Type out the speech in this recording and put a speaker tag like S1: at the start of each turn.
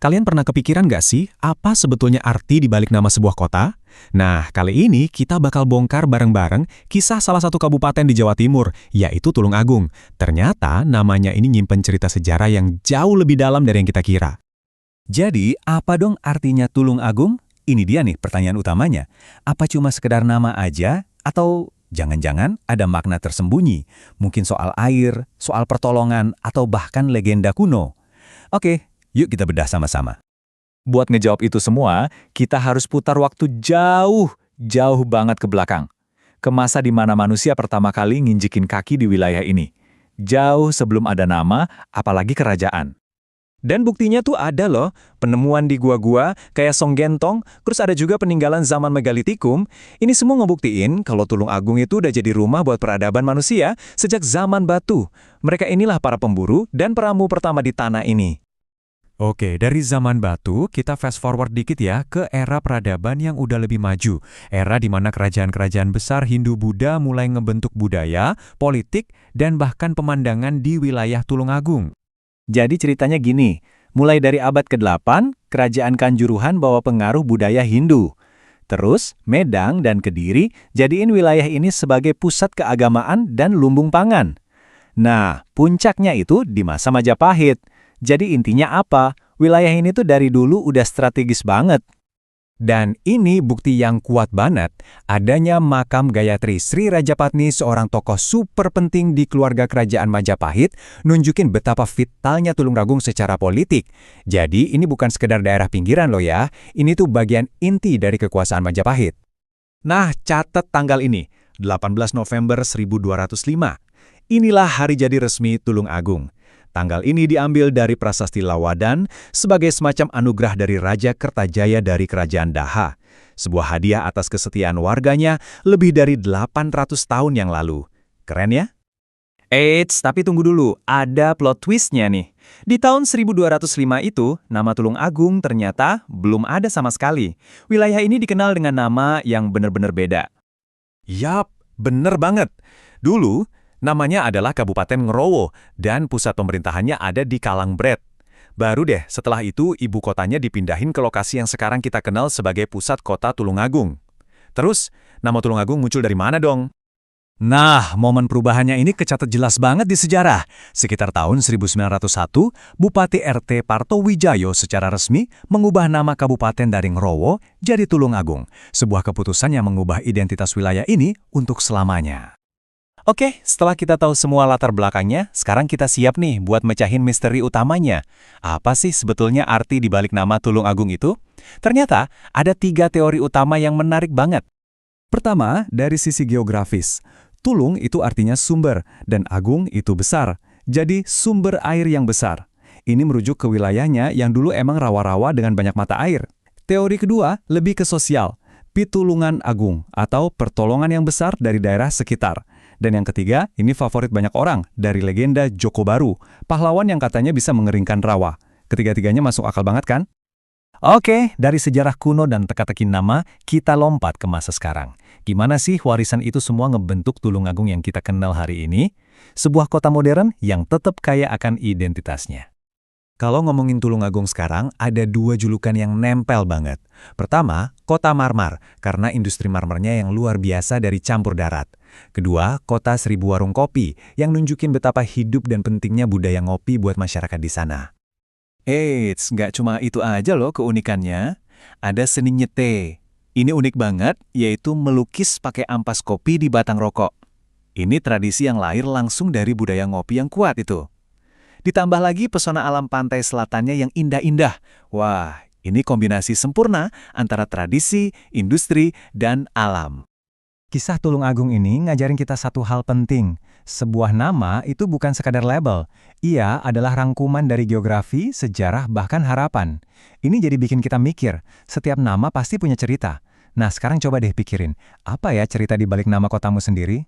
S1: Kalian pernah kepikiran nggak sih, apa sebetulnya arti di balik nama sebuah kota? Nah, kali ini kita bakal bongkar bareng-bareng kisah salah satu kabupaten di Jawa Timur, yaitu Tulungagung. Ternyata namanya ini nyimpen cerita sejarah yang jauh lebih dalam dari yang kita kira.
S2: Jadi, apa dong artinya Tulungagung? Ini dia nih pertanyaan utamanya. Apa cuma sekedar nama aja? Atau jangan-jangan ada makna tersembunyi? Mungkin soal air, soal pertolongan, atau bahkan legenda kuno? Oke, yuk kita bedah sama-sama. Buat ngejawab itu semua, kita harus putar waktu jauh banget ke belakang. Ke masa di mana manusia pertama kali nginjekin kaki di wilayah ini. Jauh sebelum ada nama, apalagi kerajaan.
S1: Dan buktinya tuh ada loh, penemuan di gua-gua kayak Songgentong, terus ada juga peninggalan zaman megalitikum. Ini semua ngebuktiin kalau Tulungagung itu udah jadi rumah buat peradaban manusia sejak zaman batu. Mereka inilah para pemburu dan peramu pertama di tanah ini. Oke, dari zaman batu, kita fast forward dikit ya ke era peradaban yang udah lebih maju. Era di mana kerajaan-kerajaan besar Hindu-Buddha mulai ngebentuk budaya, politik, dan bahkan pemandangan di wilayah Tulungagung.
S2: Jadi ceritanya gini, mulai dari abad ke-8, kerajaan Kanjuruhan bawa pengaruh budaya Hindu. Terus, Medang dan Kediri jadiin wilayah ini sebagai pusat keagamaan dan lumbung pangan. Nah, puncaknya itu di masa Majapahit. Jadi intinya apa? Wilayah ini tuh dari dulu udah strategis banget.
S1: Dan ini bukti yang kuat banget, adanya makam Gayatri Sri Rajapatni, seorang tokoh super penting di keluarga kerajaan Majapahit, nunjukin betapa vitalnya Tulungagung secara politik. Jadi ini bukan sekedar daerah pinggiran loh ya, ini tuh bagian inti dari kekuasaan Majapahit. Nah, catat tanggal ini, 18 November 1205. Inilah hari jadi resmi Tulungagung. Tanggal ini diambil dari Prasasti Lawadan sebagai semacam anugerah dari Raja Kertajaya dari Kerajaan Daha. Sebuah hadiah atas kesetiaan warganya lebih dari 800 tahun yang lalu. Keren ya?
S2: Eits, tapi tunggu dulu, ada plot twist-nya nih. Di tahun 1205 itu, nama Tulungagung ternyata belum ada sama sekali. Wilayah ini dikenal dengan nama yang benar-benar beda.
S1: Yap, bener banget. Dulu, namanya adalah Kabupaten Ngerowo, dan pusat pemerintahannya ada di Kalangbret. Baru deh, setelah itu ibu kotanya dipindahin ke lokasi yang sekarang kita kenal sebagai pusat kota Tulungagung. Terus, nama Tulungagung muncul dari mana dong?
S2: Nah, momen perubahannya ini kecatat jelas banget di sejarah. Sekitar tahun 1901, Bupati RT Parto Wijayo secara resmi mengubah nama kabupaten dari Ngerowo jadi Tulungagung. Sebuah keputusan yang mengubah identitas wilayah ini untuk selamanya. Oke, setelah kita tahu semua latar belakangnya, sekarang kita siap nih buat mecahin misteri utamanya. Apa sih sebetulnya arti di balik nama Tulungagung itu? Ternyata, ada 3 teori utama yang menarik banget. Pertama, dari sisi geografis. Tulung itu artinya sumber, dan agung itu besar. Jadi, sumber air yang besar. Ini merujuk ke wilayahnya yang dulu emang rawa-rawa dengan banyak mata air. Teori kedua, lebih ke sosial. Pitulungan agung, atau pertolongan yang besar dari daerah sekitar. Dan yang ketiga, ini favorit banyak orang, dari legenda Joko Baru, pahlawan yang katanya bisa mengeringkan rawa. Ketiga-tiganya masuk akal banget kan? Oke, dari sejarah kuno dan teka-teki nama, kita lompat ke masa sekarang. Gimana sih warisan itu semua ngebentuk Tulungagung yang kita kenal hari ini? Sebuah kota modern yang tetap kaya akan identitasnya. Kalau ngomongin Tulungagung sekarang, ada 2 julukan yang nempel banget. Pertama, Kota Marmar, karena industri marmernya yang luar biasa dari campur darat. Kedua, Kota Seribu Warung Kopi, yang nunjukin betapa hidup dan pentingnya budaya ngopi buat masyarakat di sana. Eits, nggak cuma itu aja loh keunikannya. Ada seni nyete. Ini unik banget, yaitu melukis pakai ampas kopi di batang rokok. Ini tradisi yang lahir langsung dari budaya ngopi yang kuat itu. Ditambah lagi pesona alam pantai selatannya yang indah-indah. Wah, ini kombinasi sempurna antara tradisi, industri, dan alam. Kisah Tulungagung ini ngajarin kita satu hal penting. Sebuah nama itu bukan sekadar label. Ia adalah rangkuman dari geografi, sejarah, bahkan harapan. Ini jadi bikin kita mikir, setiap nama pasti punya cerita. Nah, sekarang coba deh pikirin, apa ya cerita di balik nama kotamu sendiri?